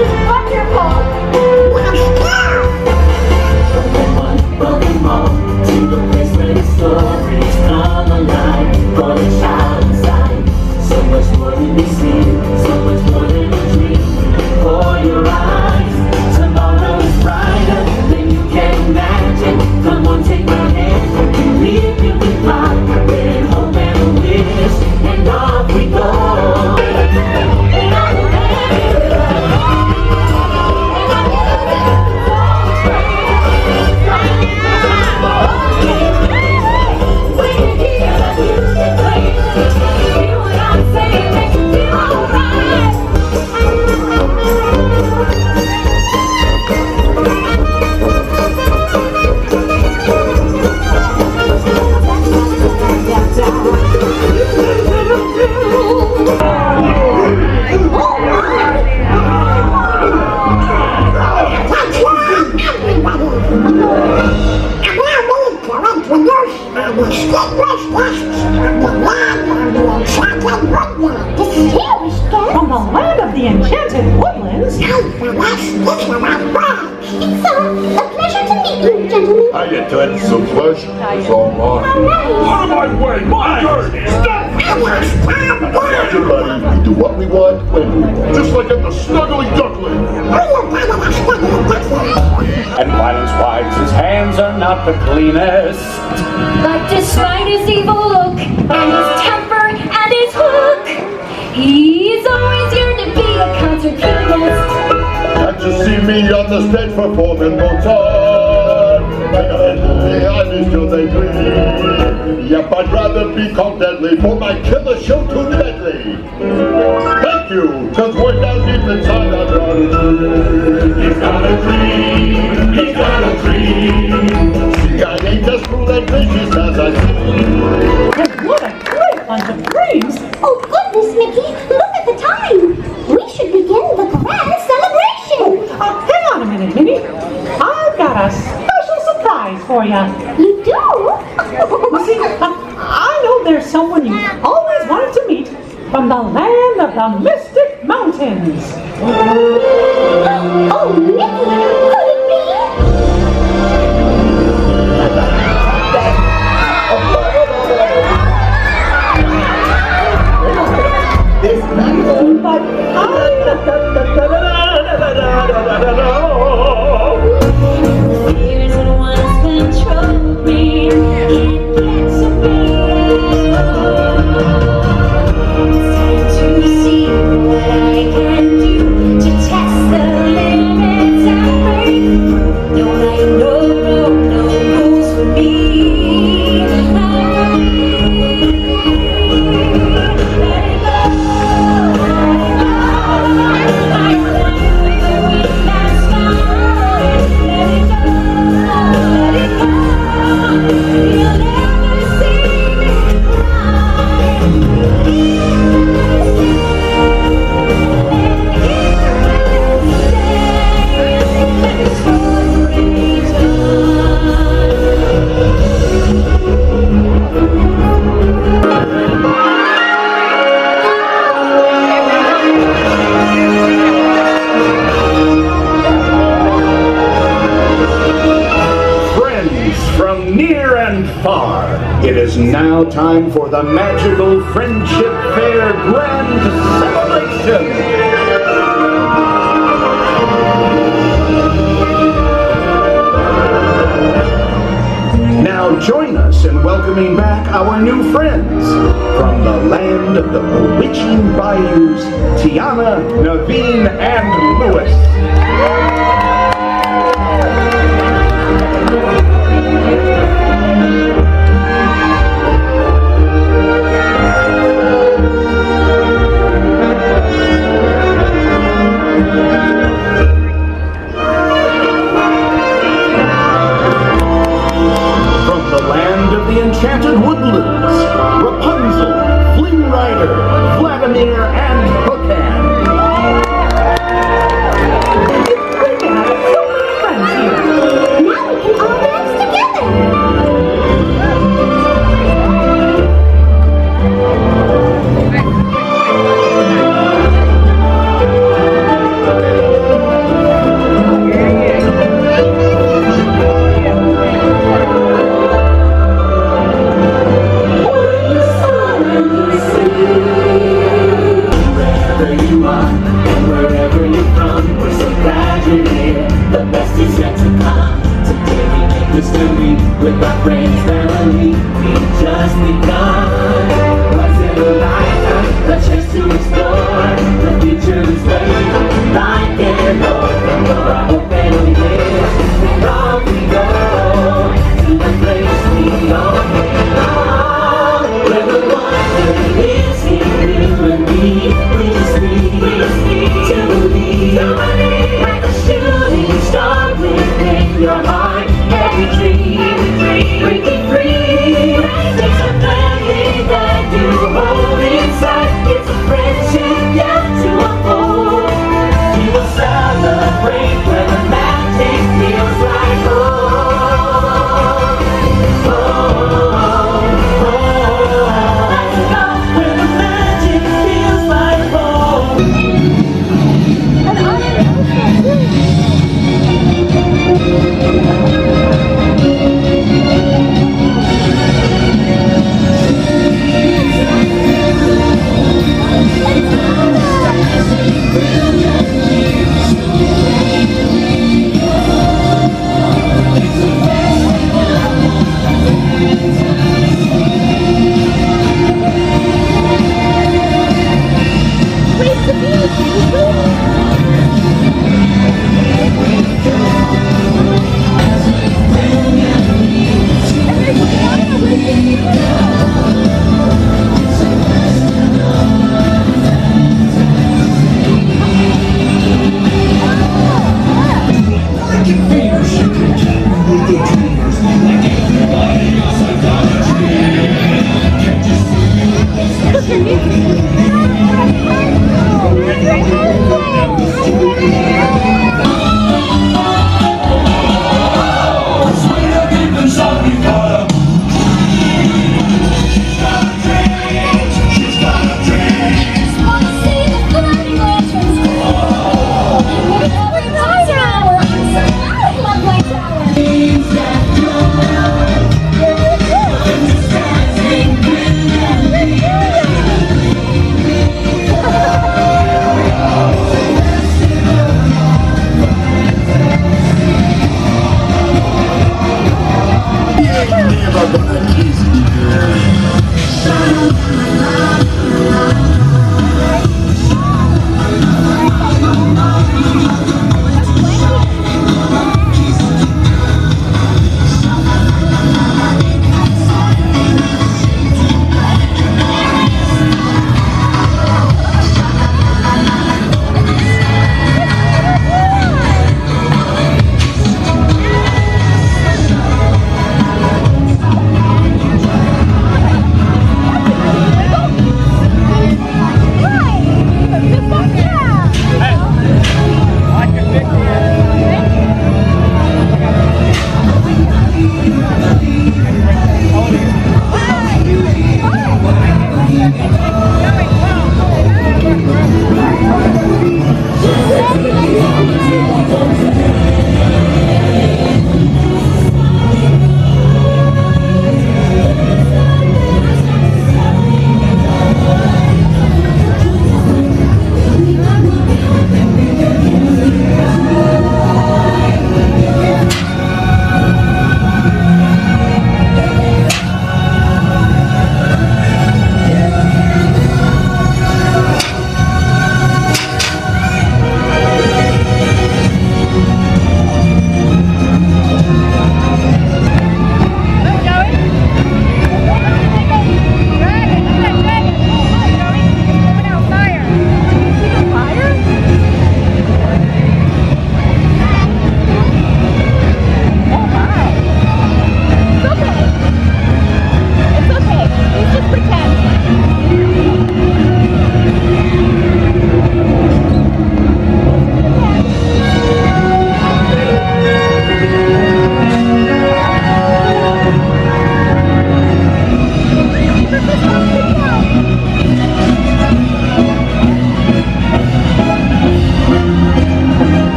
is wonderful. Welcome home to the place where the stories come alive. For a child inside, so much more than we see, so much more than a dream. For your eyes, tomorrow is brighter than you can imagine. Come on, take my hand, believe you can fly. With hope and a wish, and off we go. From the land of the enchanted woodlands? It's a pleasure to meet you, gentlemen. How you doing? It's a pleasure. It's all mine. Out of my way! My turn! Stop! Roger, buddy. We do what we want, when we want. Just like at the Snuggly Duckling. And balance-wise, his hands are not the cleanest. But despite his evil look, and his temper, and his hook, he's always here to be a concert pianist. Can't you see me on the stage performing Mozart? I'm still they dream. Yep, I'd rather be called deadly for my killer show too deadly. Thank you, cause way down deep inside I've got a dream. He's got a dream, he's got a dream. See, I ain't as cool and vicious as I seem. And what a great bunch of dreams! Oh, goodness, Mickey, look at the time. We should begin the grand celebration. Hang on a minute, Minnie. I've got a special surprise for you. You do? You see, I know there's someone you always wanted to meet from the land of the Mystic Mountains. Oh, Mickey, could it be? But Fears that once controlled me can't get to me. It's time to see what I can do to test the limits and break through. No right, no road, no rules for me. From near and far, it is now time for the magical Friendship Fair Grand Celebration. Now join us in welcoming back our new friends from the land of the bewitching bayous, Tiana, Naveen, and Lewis. Enchanted Woodlands, Rapunzel, Fling Rider, Vladimir, and Hookan. it's great to have so many friends here. Now we can all dance together. history with our friends, family. We've just begun. Was it a lifetime? A chance to explore. The future is waiting. Light and open for our hope and our wish. And on we go to the place we all belong. Where the wonder lives in you and me. We just need to believe. Like a shooting star within your heart. Every dream, breaking free. Takes a family that you hold inside. It's a friendship yet to unfold. We will celebrate whether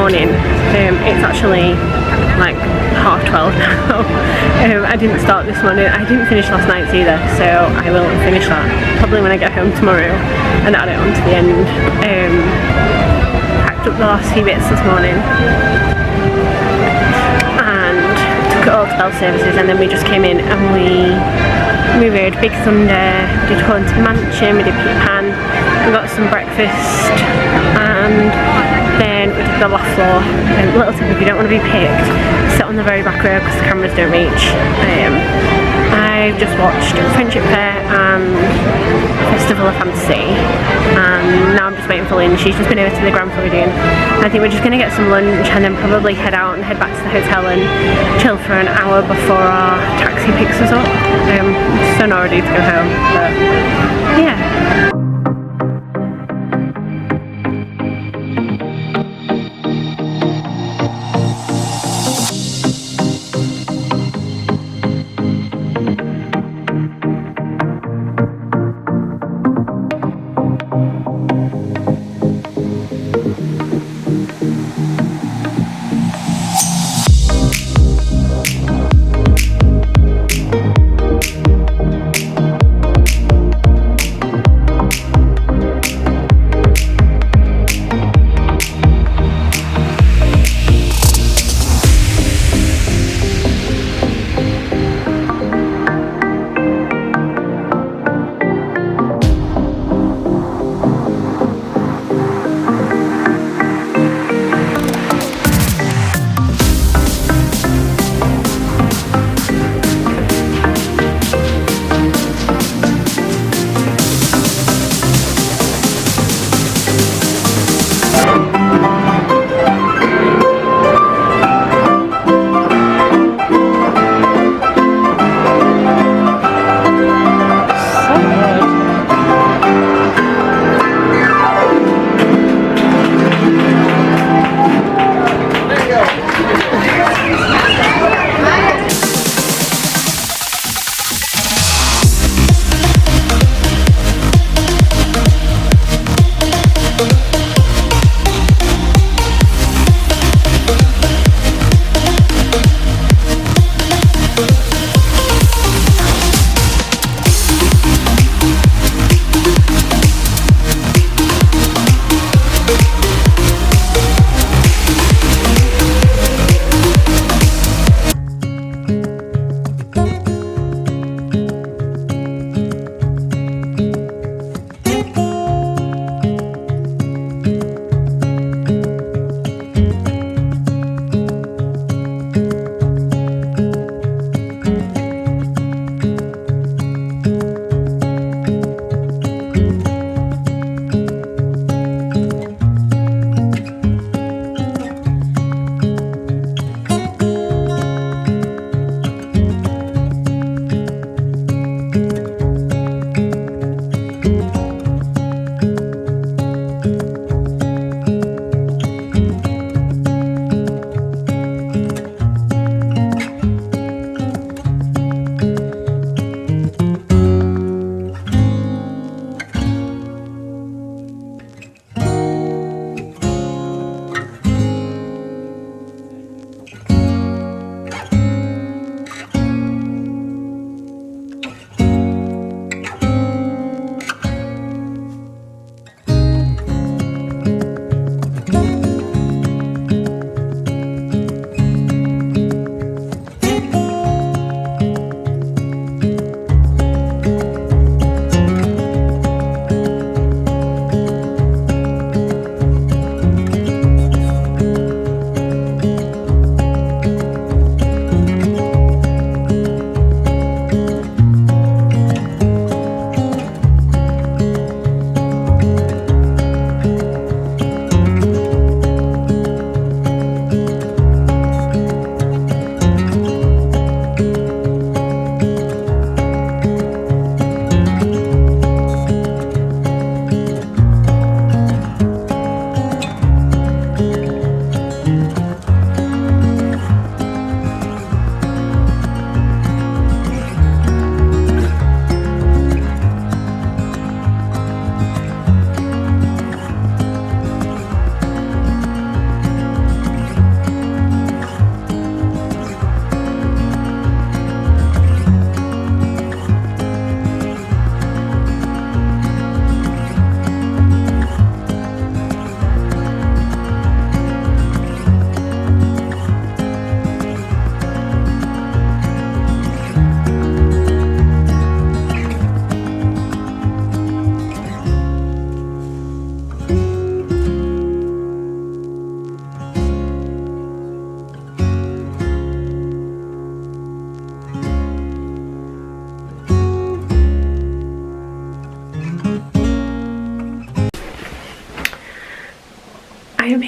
morning. It's actually like 12:30 now. I didn't start this morning. I didn't finish last night's either, so I will finish that probably when I get home tomorrow and add it on to the end. Packed up the last few bits this morning and took it all to Bell Services, and then we just came in and we rode Big Thunder, did Haunted Mansion, we did Peter Pan, we got some breakfast, and then we did the loft floor. Little tip, if you don't want to be picked, sit on the very back row because the cameras don't reach. I've just watched Friendship Fair and Festival of Fantasy, and now I'm just waiting for Lynn. She's just been over to the Grand Floridian. I think we're just going to get some lunch and then probably head out and head back to the hotel and chill for an hour before our taxi picks us up. I'm so not ready to go home, but yeah.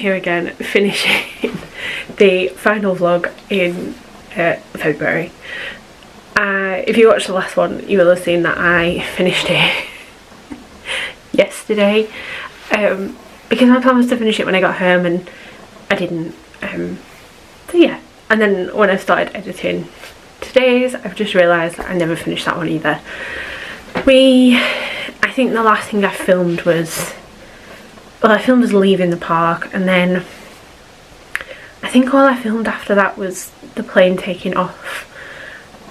here again, finishing the final vlog in February. If you watched the last one, you will have seen that I finished it yesterday, because my plan was to finish it when I got home and I didn't. So yeah, and then when I started editing today's, I've just realised that I never finished that one either. I think the last thing I filmed was, well, I filmed us leaving the park, and then I think all I filmed after that was the plane taking off,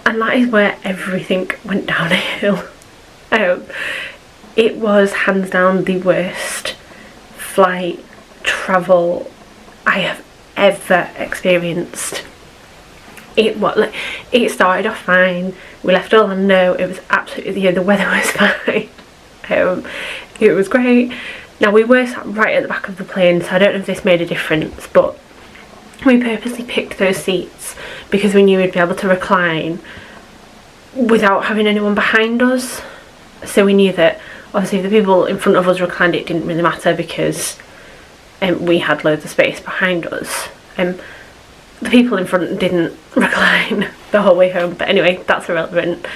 and that is where everything went downhill. It was hands down the worst flight travel I have ever experienced. It started off fine. We left Orlando. It was absolutely, the weather was fine. It was great. Now, we were sat right at the back of the plane, so I don't know if this made a difference, but we purposely picked those seats because we knew we'd be able to recline without having anyone behind us. So we knew that obviously if the people in front of us reclined, it didn't really matter because we had loads of space behind us. The people in front didn't recline the whole way home, but anyway, that's irrelevant.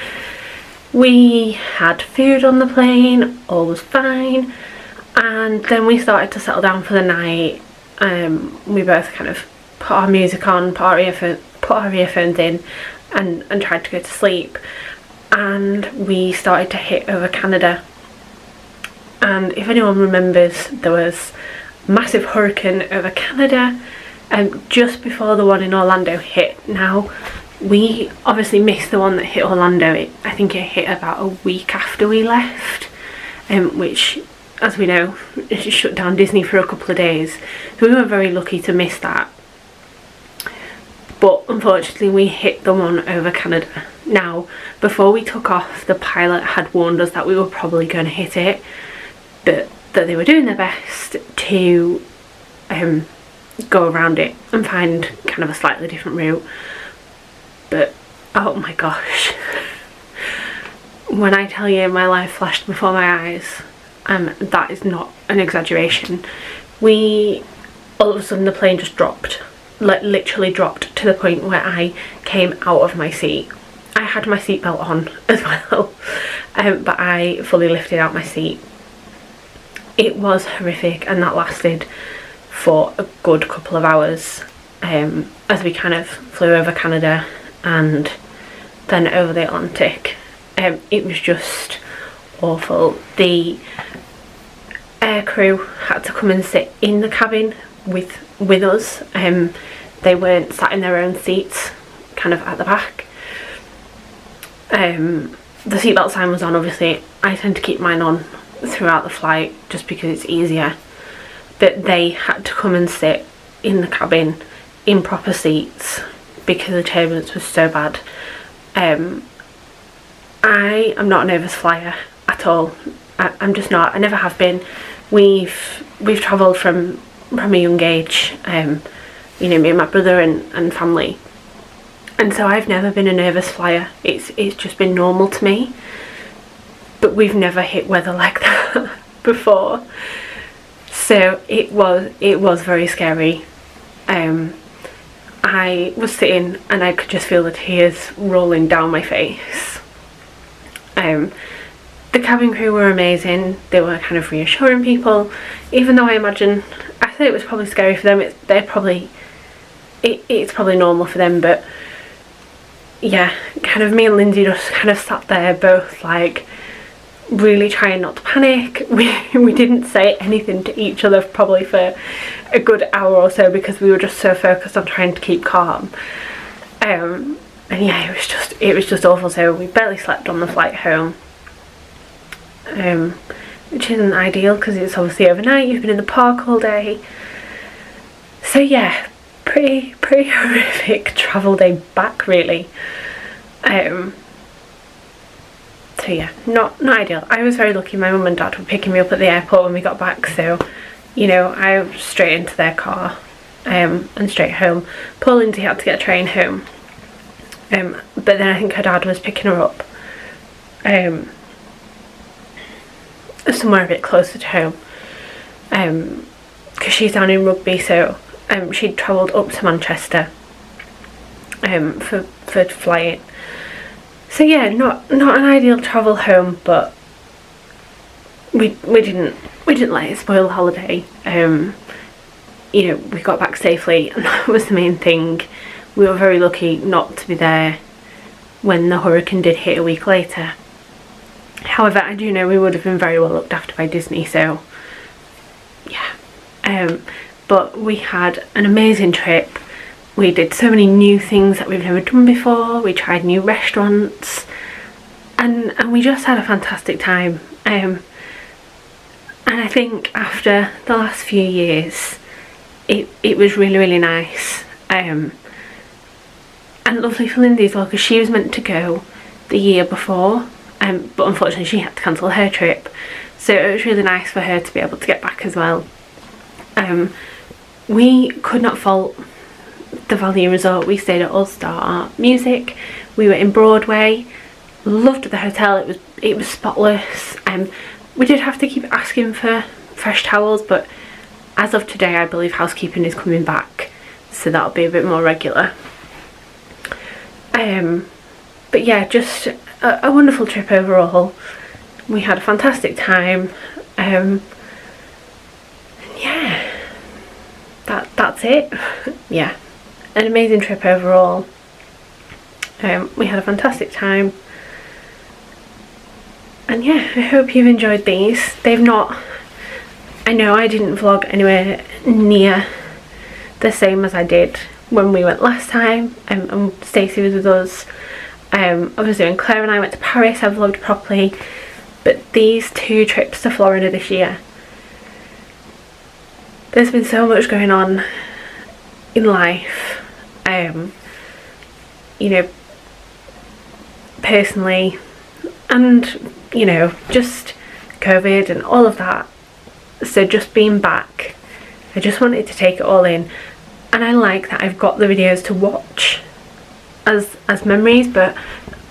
We had food on the plane, all was fine, and then we started to settle down for the night. We both kind of put our music on, put our earphones in, and tried to go to sleep. And we started to hit over Canada. And if anyone remembers, there was a massive hurricane over Canada just before the one in Orlando hit. Now, we obviously missed the one that hit Orlando. I think it hit about a week after we left, which, as we know, it shut down Disney for a couple of days. So we were very lucky to miss that. But unfortunately we hit the one over Canada. Now, before we took off, the pilot had warned us that we were probably going to hit it, but that they were doing their best to go around it and find kind of a slightly different route. But oh my gosh, when I tell you my life flashed before my eyes, that is not an exaggeration. All of a sudden the plane just dropped, like literally dropped, to the point where I came out of my seat. I had my seatbelt on as well, but I fully lifted out my seat. It was horrific, and that lasted for a good couple of hours as we kind of flew over Canada and then over the Atlantic. It was just awful. The air crew had to come and sit in the cabin with us. They weren't sat in their own seats, kind of at the back. The seatbelt sign was on, obviously. I tend to keep mine on throughout the flight just because it's easier. But they had to come and sit in the cabin in proper seats because the turbulence was so bad. I am not a nervous flyer at all. I'm just not. I never have been. We've travelled from a young age, you know, me and my brother and family, and so I've never been a nervous flyer. It's just been normal to me. But we've never hit weather like that before, so it was very scary. I was sitting and I could just feel the tears rolling down my face. The cabin crew were amazing. They were kind of reassuring people, even though I said it was probably scary for them. It's probably normal for them, but yeah, kind of me and Lindsay just kind of sat there both like really trying not to panic. We didn't say anything to each other probably for a good hour or so because we were just so focused on trying to keep calm. And yeah, it was just awful. So we barely slept on the flight home, which isn't ideal because it's obviously overnight. You've been in the park all day. So yeah, pretty horrific travel day back, really. So yeah, not ideal. I was very lucky. My mum and dad were picking me up at the airport when we got back, so you know, I was straight into their car and straight home. Poor Lindsay had to get a train home, but then I think her dad was picking her up somewhere a bit closer to home, because she's down in Rugby, so she'd travelled up to Manchester for flying. So yeah, not an ideal travel home, but we didn't let it spoil the holiday. You know, we got back safely, and that was the main thing. We were very lucky not to be there when the hurricane did hit a week later. However, I do know we would have been very well looked after by Disney, so yeah. But we had an amazing trip. We did so many new things that we've never done before. We tried new restaurants, and we just had a fantastic time. And I think after the last few years, it was really, really nice. And lovely for Lindsay as well, because she was meant to go the year before, but unfortunately she had to cancel her trip. So it was really nice for her to be able to get back as well. We could not fault the Valley Resort. We stayed at All Star Art Music. We were in Broadway. Loved the hotel. It was spotless. We did have to keep asking for fresh towels, but as of today I believe housekeeping is coming back, so that'll be a bit more regular. But yeah, just a wonderful trip overall. We had a fantastic time. Yeah, that's it. Yeah, an amazing trip overall. We had a fantastic time, and yeah, I hope you've enjoyed these. They've not, I know I didn't vlog anywhere near the same as I did when we went last time, and Stacey was with us. Obviously when Claire and I went to Paris I vlogged properly, but these 2 trips to Florida this year, there's been so much going on in life, you know, personally, and you know, just COVID and all of that. So just being back, I just wanted to take it all in, and I like that I've got the videos to watch as memories, but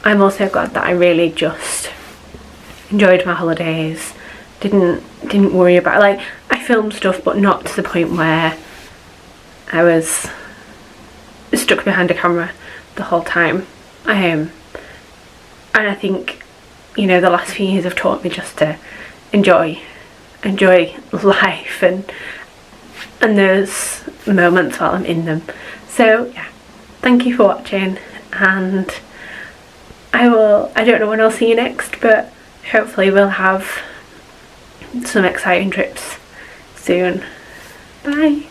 I'm also glad that I really just enjoyed my holidays. Didn't worry about, like, I filmed stuff but not to the point where I was stuck behind a camera the whole time. And I think, you know, the last few years have taught me just to enjoy life and those moments while I'm in them. So yeah, thank you for watching, and I don't know when I'll see you next, but hopefully we'll have some exciting trips soon. Bye.